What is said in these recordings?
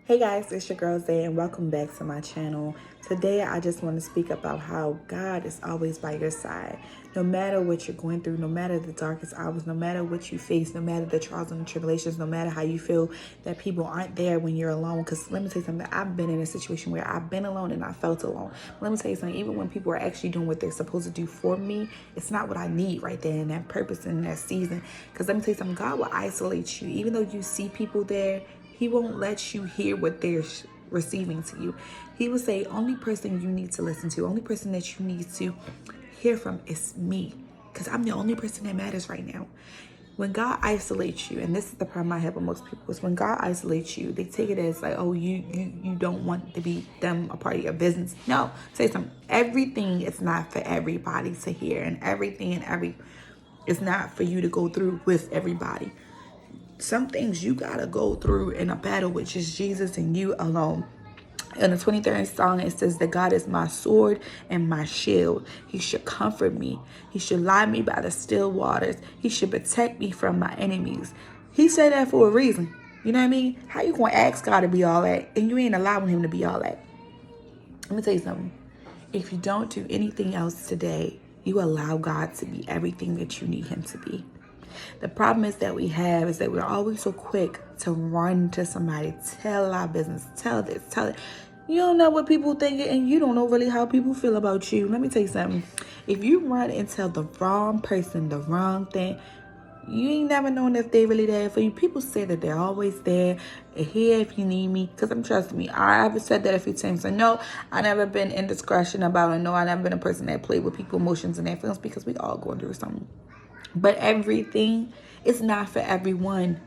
Hey guys, it's your girl Zay and welcome back to my channel. Today I just want to speak about how God is always by your side. No matter what you're going through, no matter the darkest hours, no matter what you face, no matter the trials and tribulations, no matter how you feel that people aren't there when you're alone. Because let me tell you something, I've been in a situation where I've been alone and I felt alone. Let me tell you something, even when people are actually doing what they're supposed to do for me, it's not what I need right there in that purpose in that season. Because let me tell you something, God will isolate you. Even though you see people there, He won't let you hear what they're receiving to you. He will say, only person you need to listen to, only person that you need to hear from is me. Because I'm the only person that matters right now. When God isolates you, and this is the problem I have with most people, is when God isolates you, they take it as like, oh, you don't want to be them a part of your business. No, say something. Everything is not for everybody to hear, and everything it's not for you to go through with everybody. Some things you gotta go through in a battle with just Jesus and you alone. In the 23rd song, it says that God is my sword and my shield. He should comfort me. He should lie me by the still waters. He should protect me from my enemies. He said that for a reason. You know what I mean? How you gonna ask God to be all that and you ain't allowing him to be all that? Let me tell you something. If you don't do anything else today, you allow God to be everything that you need him to be. The problem is that we're always so quick to run to somebody, tell our business, tell this, tell it. You don't know what people think, and you don't know really how people feel about you. Let me tell you something. If you run and tell the wrong person the wrong thing, you ain't never known if they really there for you. People say that they're always there, here if you need me. Because trust me, I've said that a few times. So no, I never been indiscretion about it. No, I never been a person that played with people's emotions and their feelings, because we all going through something. But everything is not for everyone.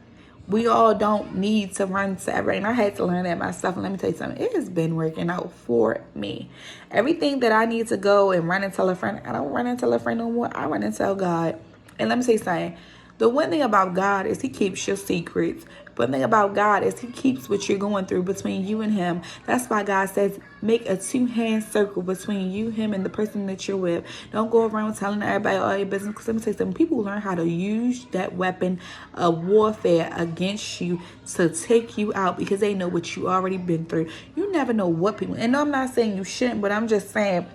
We all don't need to run to everything. I had to learn that myself. And let me tell you something. It has been working out for me. Everything that I need to go and run and tell a friend, I don't run and tell a friend no more. I run and tell God. And let me say something. The one thing about God is he keeps your secrets. One thing about God is he keeps what you're going through between you and him. That's why God says make a 2-hand circle between you, him, and the person that you're with. Don't go around telling everybody all your business. Because let me tell you something. People learn how to use that weapon of warfare against you to take you out because they know what you already been through. You never know what people... And I'm not saying you shouldn't, but I'm just saying...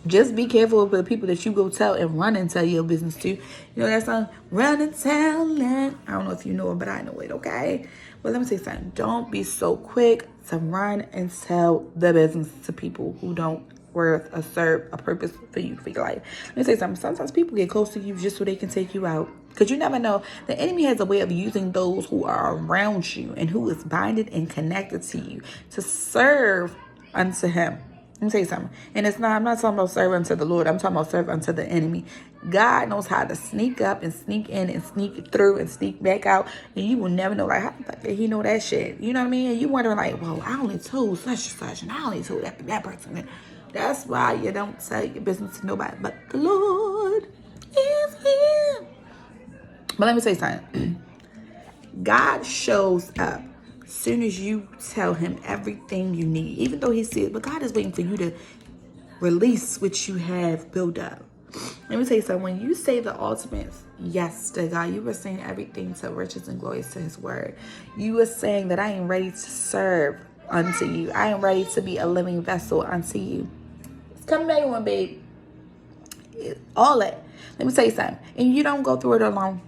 Just be careful with the people that you go tell and run and tell your business to. You know that song, Run and Tell It. I don't know if you know it, but I know it, okay? But let me say something. Don't be so quick to run and tell the business to people who don't serve a purpose for you, for your life. Let me say something. Sometimes people get close to you just so they can take you out. Because you never know. The enemy has a way of using those who are around you and who is binded and connected to you to serve unto him. Let me tell you something. And I'm not talking about serve unto the Lord. I'm talking about serve unto the enemy. God knows how to sneak up and sneak in and sneak through and sneak back out. And you will never know, like, how the fuck did he know that shit? You know what I mean? And you wondering, like, well, I only told such and such, and I only told that person. That's why you don't tell your business to nobody but the Lord is here. But let me tell you something. God shows up soon as you tell him everything you need, even though he says, but God is waiting for you to release what you have built up. Let me tell you something. When you say the ultimate yes to God, you were saying everything to riches and glories to his word. You were saying that I am ready to serve unto you. I am ready to be a living vessel unto you. It's coming back on, babe. All that. Let me tell you something. And you don't go through it alone.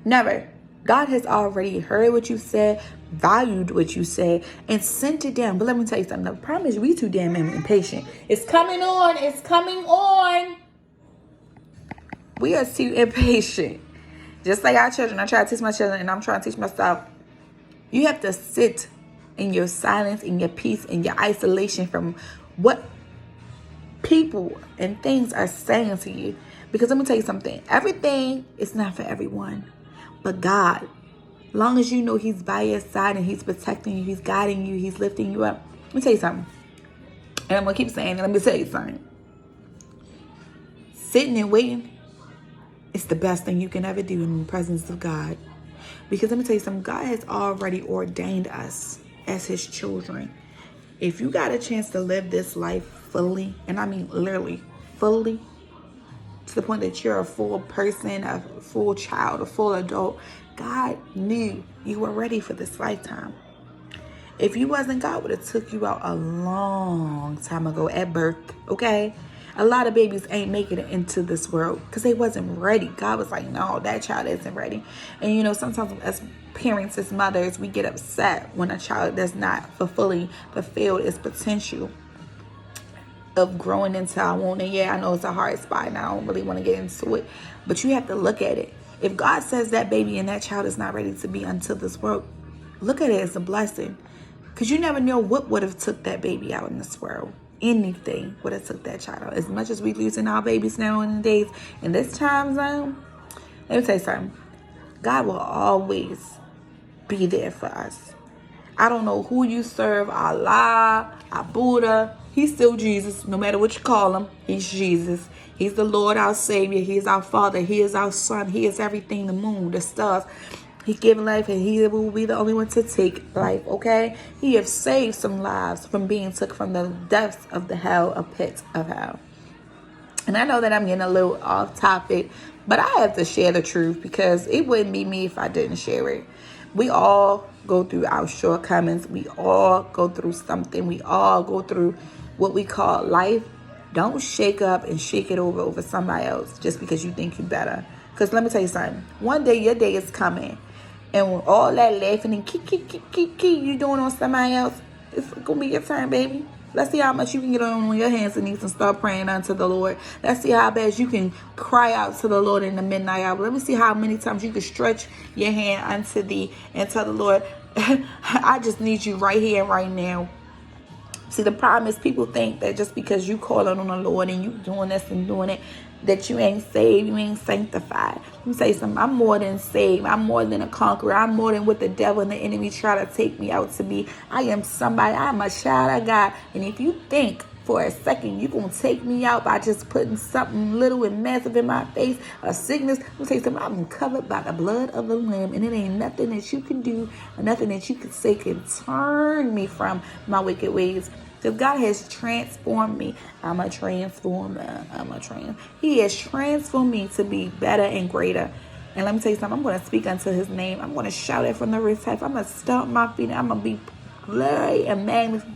Never. God has already heard what you said, valued what you said, and sent it down. But let me tell you something. The problem is we too damn impatient. It's coming on. It's coming on. We are too impatient. Just like our children. I try to teach my children, and I'm trying to teach myself. You have to sit in your silence, in your peace, in your isolation from what people and things are saying to you. Because let me tell you something. Everything is not for everyone. But God, long as you know he's by your side and he's protecting you, he's guiding you, he's lifting you up. Let me tell you something. And I'm going to keep saying it. Let me tell you something. Sitting and waiting is the best thing you can ever do in the presence of God. Because let me tell you something. God has already ordained us as his children. If you got a chance to live this life fully, and I mean literally fully, to the point that you're a full person, a full child, a full adult, God knew you were ready for this lifetime. If you wasn't, God would have took you out a long time ago at birth, okay? A lot of babies ain't making it into this world because they wasn't ready. God was like, no, that child isn't ready. And you know, sometimes as parents, as mothers, we get upset when a child does not fully fulfill its potential of growing into our own. And yeah, I know it's a hard spot and I don't really want to get into it, but you have to look at it. If God says that baby and that child is not ready to be unto this world, look at it as a blessing. Because you never know what would have took that baby out in this world. Anything would have took that child out. As much as we losing our babies now in the days, in this time zone, let me tell you something. God will always be there for us. I don't know who you serve, Allah, Buddha. He's still Jesus. No matter what you call him, he's Jesus. He's the Lord, our Savior. He is our Father. He is our Son. He is everything, the moon, the stars. He given life and he will be the only one to take life, okay? He has saved some lives from being took from the depths of the hell, a pit of hell. And I know that I'm getting a little off topic, but I have to share the truth because it wouldn't be me if I didn't share it. We all go through our shortcomings. We all go through something. We all go through what we call life. Don't shake up and shake it over somebody else just because you think you better. Because let me tell you something. One day your day is coming. And when all that laughing and you doing on somebody else, it's going to be your turn, baby. Let's see how much you can get on your hands and knees and start praying unto the Lord. Let's see how bad you can cry out to the Lord in the midnight hour. Let me see how many times you can stretch your hand unto thee and tell the Lord, I just need you right here and right now. See, the problem is people think that just because you calling on the Lord and you doing this and doing it, that you ain't saved, you ain't sanctified. Let me say something. I'm more than saved. I'm more than a conqueror. I'm more than what the devil and the enemy try to take me out to be. I am somebody. I'm a child of God. And if you think for a second you're going to take me out by just putting something little and massive in my face, a sickness, let me say something. I'm covered by the blood of the Lamb, and it ain't nothing that you can do or nothing that you can say can turn me from my wicked ways. Because God has transformed me. I'm a transformer. He has transformed me to be better and greater. And let me tell you something. I'm going to speak unto his name. I'm going to shout it from the rooftop. I'm going to stomp my feet. I'm going to be glory and magnify.